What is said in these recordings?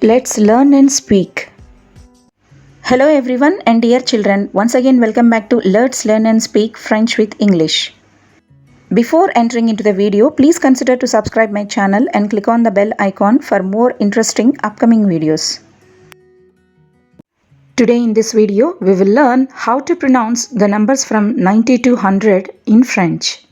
Let's learn and speak. Hello everyone and dear children, once again welcome back to Let's Learn and Speak French with English. Before entering into the video, please consider to subscribe my channel and click on the bell icon for more interesting upcoming videos. Today in this video, we will learn how to pronounce the numbers from 90 to 100 in French.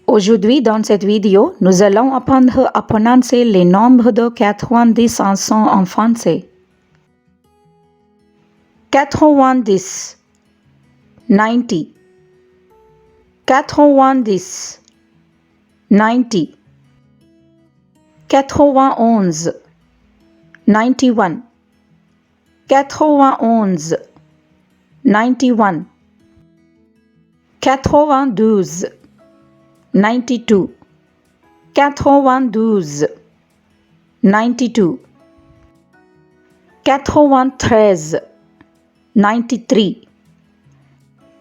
Aujourd'hui, dans cette vidéo, nous allons apprendre à prononcer les nombres de 90 ensemble en français. 90, 90, 90, 90, 91, 91, 91, 91, 92, 92, 92, 92, 93, 93,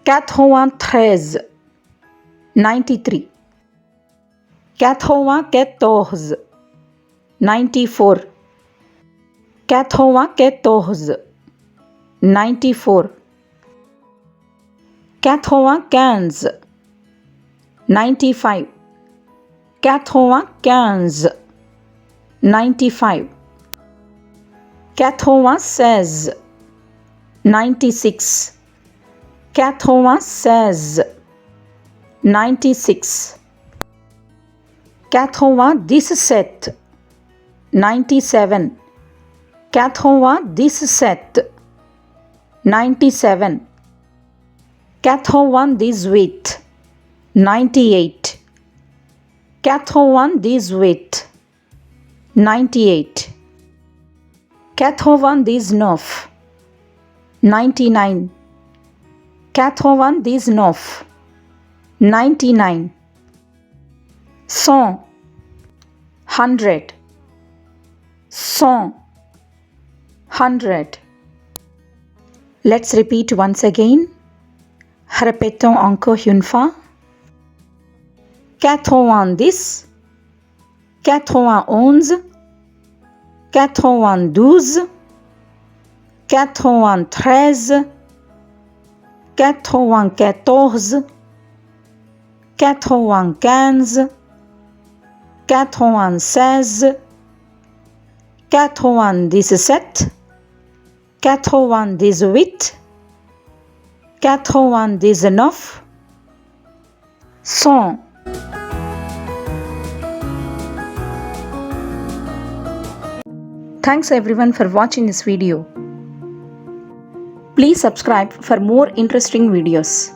93, 93, 94, 94, 94, 94, 95, 95, 95, 95, 96, 96, 96, 96, 97, 97, 97, 97, 98, 98, 98, 98, 99, 99, 99, 99, 100, 100, 100, 100. Let's repeat once again. Répétons encore une fois. 90, 91, 92, 93, 94, 95, 96, 97, 98, 99, 100. Thanks everyone for watching this video. Please subscribe for more interesting videos.